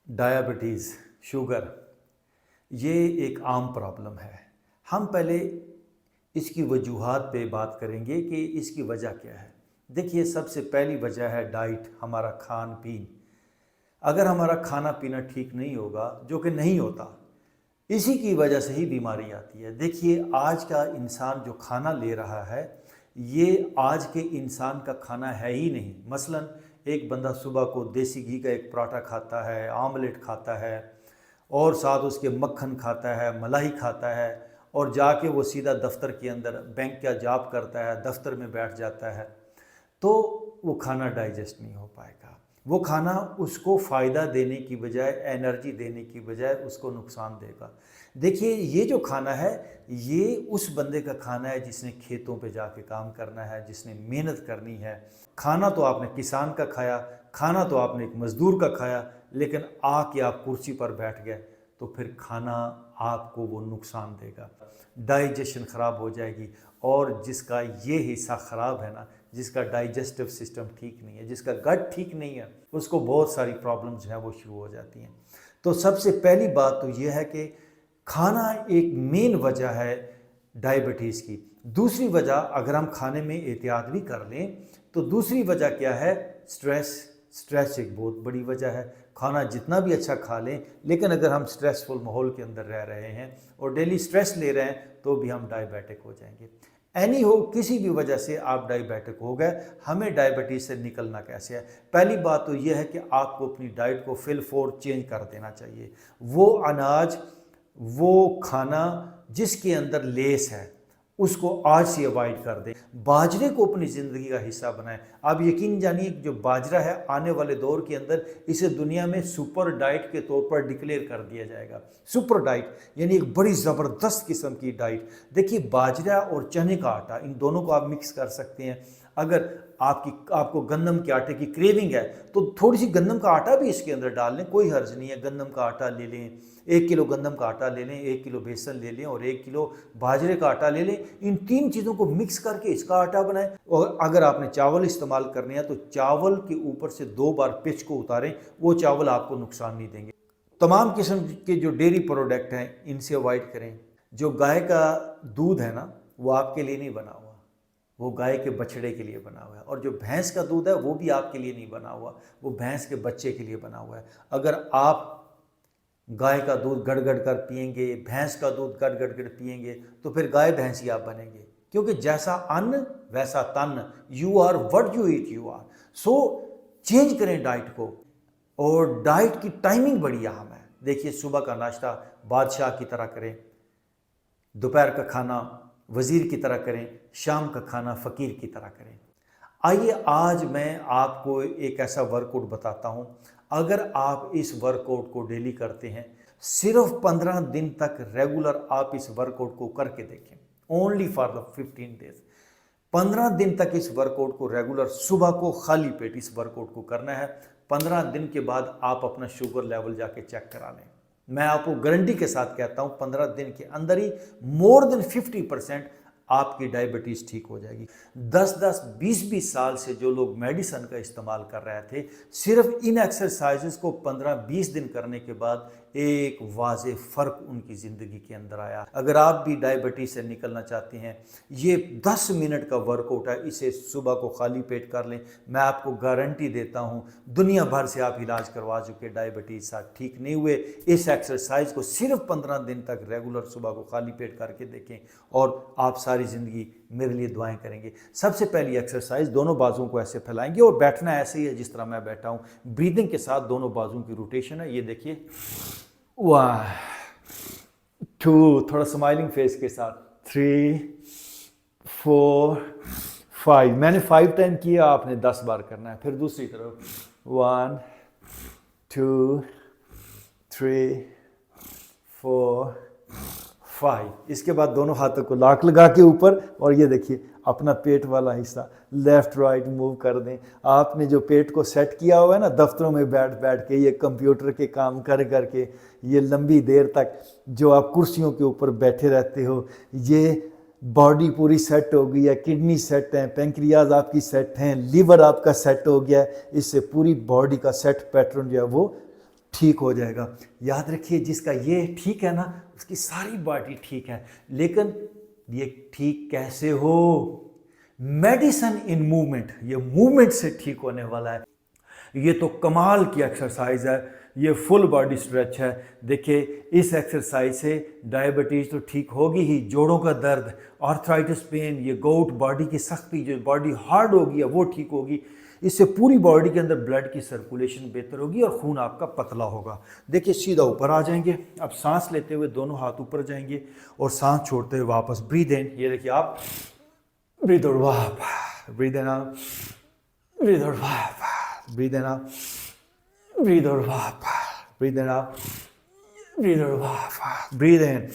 Diabetes, sugar, ये एक आम प्रॉब्लम है। हम पहले इसकी वजूहात पे बात करेंगे कि इसकी वजह क्या है। देखिए, सबसे पहली वजह है डाइट, हमारा खान पीन। अगर हमारा खाना पीना ठीक नहीं होगा, जो कि नहीं होता, इसी की वजह से ही बीमारी आती है। देखिए, आज का इंसान जो खाना ले रहा है, ये आज के इंसान का खाना है ही नहीं। मसलन एक बंदा सुबह को देसी घी का एक पराठा खाता है, आमलेट खाता है और साथ उसके मक्खन खाता है, मलाई खाता है और जाके वो सीधा दफ्तर के अंदर बैंक का जॉब करता है, दफ्तर में बैठ जाता है, तो वो खाना डाइजेस्ट नहीं हो पाएगा। वो खाना उसको फ़ायदा देने की बजाय, एनर्जी देने की बजाय उसको नुकसान देगा। देखिए, ये जो खाना है, ये उस बंदे का खाना है जिसने खेतों पे जाके काम करना है, जिसने मेहनत करनी है। खाना तो आपने किसान का खाया, खाना तो आपने एक मज़दूर का खाया, लेकिन आके आप कुर्सी पर बैठ गए तो फिर खाना आपको वो नुकसान देगा, डाइजेशन ख़राब हो जाएगी। और जिसका ये हिस्सा ख़राब है ना, जिसका डाइजेस्टिव सिस्टम ठीक नहीं है, जिसका गट ठीक नहीं है, उसको बहुत सारी प्रॉब्लम्स हैं वो शुरू हो जाती हैं। तो सबसे पहली बात तो ये है कि खाना एक मेन वजह है डायबिटीज़ की। दूसरी वजह, अगर हम खाने में एहतियात भी कर लें, तो दूसरी वजह क्या है? स्ट्रेस। स्ट्रेस एक बहुत बड़ी वजह है। खाना जितना भी अच्छा खा लें, लेकिन अगर हम स्ट्रेसफुल माहौल के अंदर रह रहे हैं और डेली स्ट्रेस ले रहे हैं, तो भी हम डायबिटिक हो जाएंगे। एनी हो, किसी भी वजह से आप डायबिटिक हो गए, हमें डायबिटीज़ से निकलना कैसे है? पहली बात तो यह है कि आपको अपनी डाइट को फिल फोर चेंज कर देना चाहिए। वो अनाज, वो खाना जिसके अंदर लेस है, उसको आज से अवॉइड कर दें। बाजरे को अपनी ज़िंदगी का हिस्सा बनाएं। आप यकीन जानिए, जो बाजरा है, आने वाले दौर के अंदर इसे दुनिया में सुपर डाइट के तौर पर डिक्लेयर कर दिया जाएगा। सुपर डाइट यानी एक बड़ी ज़बरदस्त किस्म की डाइट। देखिए, बाजरा और चने का आटा, इन दोनों को आप मिक्स कर सकते हैं। अगर आपको गंदम के आटे की क्रेविंग है, तो थोड़ी सी गंदम का आटा भी इसके अंदर डाल लें, कोई हर्ज नहीं है। गंदम का आटा ले लें, 1 किलो गंदम का आटा ले लें, 1 किलो बेसन ले लें और 1 किलो बाजरे का आटा ले लें। इन तीन चीज़ों को मिक्स करके इसका आटा बनाएं। और अगर आपने चावल इस्तेमाल करने हैं, तो चावल के ऊपर से 2 बार पिच को उतारें, वो चावल आपको नुकसान नहीं देंगे। तमाम किस्म के जो डेयरी प्रोडक्ट हैं, इनसे अवॉइड करें। जो गाय का दूध है ना, वो आपके लिए नहीं बना हुआ, वो गाय के बछड़े के लिए बना हुआ है। और जो भैंस का दूध है, वो भी आपके लिए नहीं बना हुआ, वो भैंस के बच्चे के लिए बना हुआ है। अगर आप गाय का दूध गड़ गड़ कर पिएंगे, भैंस का दूध गड़ गड़ कर पिएंगे, तो फिर गाय भैंस ही आप बनेंगे। क्योंकि जैसा अन्न वैसा तन, you are what you eat you are. So change करें डाइट को, और डाइट की टाइमिंग बड़ी अहम है। देखिए, सुबह का नाश्ता बादशाह की तरह करें, दोपहर का खाना वज़ीर की तरह करें, शाम का खाना फ़कीर की तरह करें। आइए, आज मैं आपको एक ऐसा वर्कआउट बताता हूं। अगर आप इस वर्कआउट को डेली करते हैं, सिर्फ 15 दिन तक रेगुलर आप इस वर्कआउट को करके देखें, ओनली फॉर द 15 डेज। 15 दिन तक इस वर्कआउट को रेगुलर, सुबह को खाली पेट इस वर्कआउट को करना है। 15 दिन के बाद आप अपना शुगर लेवल जाके चेक करा लें। मैं आपको गारंटी के साथ कहता हूं, 15 दिन के अंदर ही मोर देन 50% आपकी डायबिटीज़ ठीक हो जाएगी। 10-10, 20-20 साल से जो लोग मेडिसिन का इस्तेमाल कर रहे थे, सिर्फ इन एक्सरसाइजेस को 15-20 दिन करने के बाद एक वाज़े फ़र्क उनकी ज़िंदगी के अंदर आया। अगर आप भी डायबिटीज़ से निकलना चाहते हैं, ये 10 मिनट का वर्कआउट है, इसे सुबह को खाली पेट कर लें। मैं आपको गारंटी देता हूँ, दुनिया भर से आप इलाज करवा चुके, डायबिटीज़ से ठीक नहीं हुए। इस एक्सरसाइज को सिर्फ 15 दिन तक रेगुलर सुबह को खाली पेट करके देखें, और आप सारी ज़िंदगी मेरे लिए दुआएं करेंगे। सबसे पहली एक्सरसाइज, दोनों बाजुओं को ऐसे फैलाएंगे और बैठना ऐसे ही है जिस तरह मैं बैठा हूँ। ब्रीदिंग के साथ दोनों बाजुओं की रोटेशन है। ये देखिए, 1 2, थोड़ा स्माइलिंग फेस के साथ, 3 4 5। मैंने 5 टाइम किया, आपने 10 बार करना है। फिर दूसरी तरफ, 1 2 3 4 5। इसके बाद दोनों हाथों को लाक लगा के ऊपर, और ये देखिए अपना पेट वाला हिस्सा लेफ्ट राइट मूव कर दें। आपने जो पेट को सेट किया हुआ है ना, दफ्तरों में बैठ बैठ के, ये कंप्यूटर के काम कर करके, ये लंबी देर तक जो आप कुर्सियों के ऊपर बैठे रहते हो, ये बॉडी पूरी सेट हो गई है। किडनी सेट है, पेंक्रियाज आपकी सेट हैं, लीवर आपका सेट हो गया है। इससे पूरी बॉडी का सेट पैटर्न जो है वो ठीक हो जाएगा। याद रखिए, जिसका ये ठीक है ना, उसकी सारी बॉडी ठीक है। लेकिन ये ठीक कैसे हो? मेडिसिन इन मूवमेंट, ये मूवमेंट से ठीक होने वाला है। ये तो कमाल की एक्सरसाइज है, ये फुल बॉडी स्ट्रेच है। देखिए, इस एक्सरसाइज से डायबिटीज़ तो ठीक होगी ही, जोड़ों का दर्द, आर्थराइटिस पेन, ये गोट, बॉडी की सख्ती, जो बॉडी हार्ड होगी वो ठीक होगी। इससे पूरी बॉडी के अंदर ब्लड की सर्कुलेशन बेहतर होगी और खून आपका पतला होगा। देखिए, सीधा ऊपर आ जाएंगे। अब सांस लेते हुए दोनों हाथ ऊपर जाएंगे और सांस छोड़ते हुए वापस ब्रीद इन। ये देखिए, आप ब्रीद आउट, वाह, breathe in out, breathe out, वाह, breathe in out, breathe out, breathe in out, breathe out, breathe in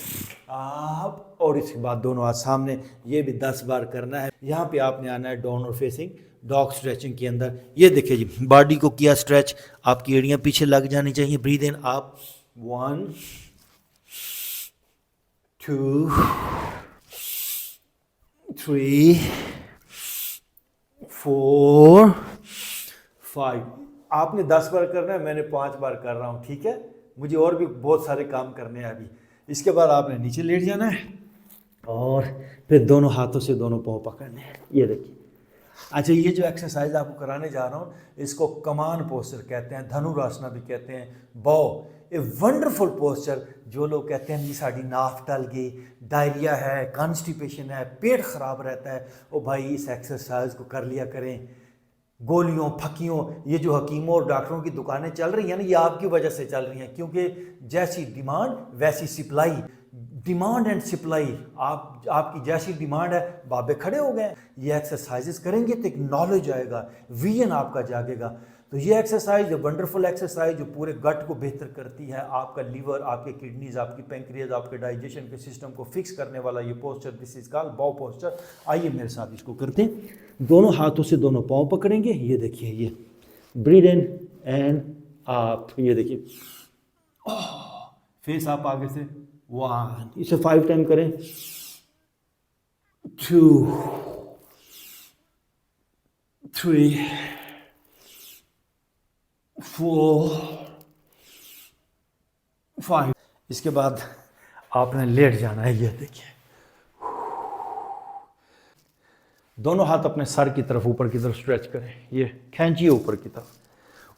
आप। और इसके बाद दोनों हाथ सामने, ये भी 10 बार करना है। यहाँ पे आपने आना है डाउनवर्ड फेसिंग डॉग स्ट्रेचिंग के अंदर। ये देखिए जी, बॉडी को किया स्ट्रेच, आपकी एड़ियाँ पीछे लग जानी चाहिए। ब्रीद इन आप, 1 2 3 4 5। आपने 10 बार करना है, मैंने 5 बार कर रहा हूँ, ठीक है? मुझे और भी बहुत सारे काम करने हैं अभी। इसके बाद आपने नीचे लेट जाना है और फिर दोनों हाथों से दोनों पाँव पकड़ने हैं। ये देखिए। अच्छा, ये जो एक्सरसाइज आपको कराने जा रहा हूँ, इसको कमान पोस्चर कहते हैं, धनुरासना भी कहते हैं, बॉ, ए वंडरफुल पोस्चर। जो लोग कहते हैं जी साड़ी नाफ टल गई, डायरिया है, कॉन्स्टिपेशन है, पेट खराब रहता है, ओ भाई इस एक्सरसाइज को कर लिया करें। गोलियों फकियों, ये जो हकीमों और डॉक्टरों की दुकानें चल रही हैं ना, ये आपकी वजह से चल रही हैं, क्योंकि जैसी डिमांड वैसी सप्लाई, डिमांड एंड सप्लाई। आपकी जैसी डिमांड है, बाबे खड़े हो गए। ये एक्सरसाइजेस करेंगे तो एक नॉलेज आएगा, विजन आपका जागेगा। तो ये एक्सरसाइज, वंडरफुल एक्सरसाइज जो पूरे गट को बेहतर करती है, आपका लीवर, आपके किडनीज, आपकी पैंक्रियाज, आपके डाइजेशन के सिस्टम को फिक्स करने वाला ये पोस्चर, दिस इज कॉल्ड बॉ पोस्चर। आइए मेरे साथ इसको करते हैं। दोनों हाथों से दोनों पाँव पकड़ेंगे। ये देखिए, ये ब्रीद इन एंड आप, ये देखिए, फेस आप आगे से, 1, इसे 5 टाइम करें, 2 3 4 5। इसके बाद आपने लेट जाना है। ये देखिए, दोनों हाथ अपने सर की तरफ, ऊपर की तरफ स्ट्रेच करें। ये खींचिए ऊपर की तरफ,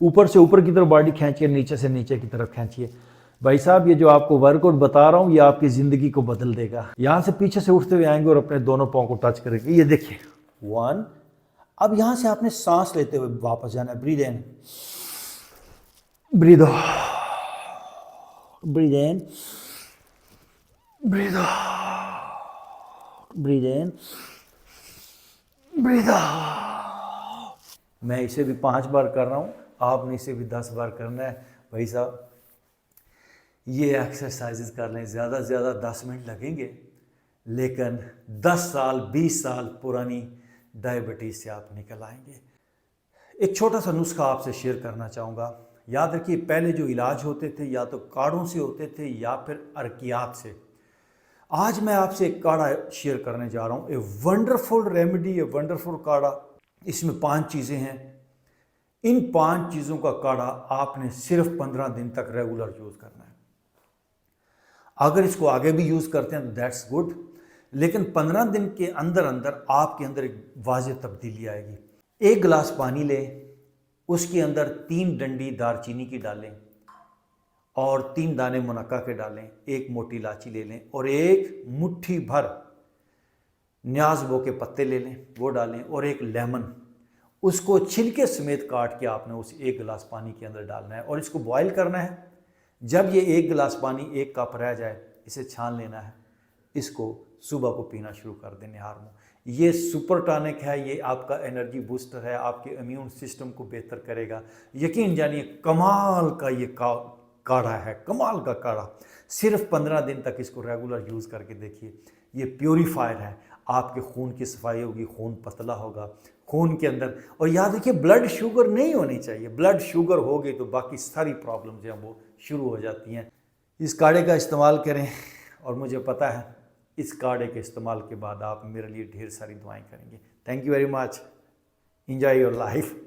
ऊपर से ऊपर की तरफ बॉडी खींचिए, नीचे से नीचे की तरफ खींचिए। भाई साहब, ये जो आपको वर्कआउट बता रहा हूँ, ये आपकी ज़िंदगी को बदल देगा। यहाँ से पीछे से उठते हुए आएंगे और अपने दोनों पाँव को टच करेंगे। ये देखिए, 1। अब यहाँ से आपने सांस लेते हुए वापस जाना है। Breathe in, breathe out, breathe in, breathe out, breathe in, breathe out. मैं इसे भी 5 बार कर रहा हूँ, आपने इसे भी 10 बार करना है। भाई साहब, ये एक्सरसाइजेस करने ज़्यादा से ज़्यादा 10 मिनट लगेंगे, लेकिन 10 साल 20 साल पुरानी डायबिटीज़ से आप निकल आएंगे। एक छोटा सा नुस्खा आपसे शेयर करना चाहूँगा। याद रखिए, पहले जो इलाज होते थे या तो काढ़ों से होते थे या फिर अर्कियात से। आज मैं आपसे एक काढ़ा शेयर करने जा रहा हूँ, a wonderful remedy, a wonderful काढ़ा। इसमें 5 चीज़ें हैं। इन 5 चीज़ों का काढ़ा आपने सिर्फ 15 दिन तक रेगुलर यूज़ करना है। अगर इसको आगे भी यूज़ करते हैं तो दैट्स गुड, लेकिन 15 दिन के अंदर अंदर आपके अंदर एक वाज़ेह तब्दीली आएगी। 1 गिलास पानी लें, उसके अंदर 3 डंडी दालचीनी की डालें और 3 दाने मुनक्का के डालें, 1 मोटी इलायची ले लें और 1 मुट्ठी भर न्याज़बो के पत्ते ले लें, वो डालें और 1 लेमन, उसको छिलके समेत काट के आपने उस 1 गिलास पानी के अंदर डालना है और इसको बॉयल करना है। जब ये 1 गिलास पानी 1 कप रह जाए, इसे छान लेना है। इसको सुबह को पीना शुरू कर दें निहार मुँह। ये सुपर टॉनिक है, ये आपका एनर्जी बूस्टर है, आपके इम्यून सिस्टम को बेहतर करेगा। यकीन जानिए, कमाल का ये काढ़ा है, कमाल का काढ़ा। सिर्फ 15 दिन तक इसको रेगुलर यूज़ करके देखिए। ये प्योरीफायर है, आपके खून की सफाई होगी, खून पतला होगा खून के अंदर। और याद रखिए, ब्लड शुगर नहीं होनी चाहिए। ब्लड शुगर हो गई तो बाकी सारी प्रॉब्लम जो हैं वो शुरू हो जाती हैं। इस काढ़े का इस्तेमाल करें और मुझे पता है इस काढ़े के इस्तेमाल के बाद आप मेरे लिए ढेर सारी दुआएं करेंगे। Thank you very much. Enjoy your life.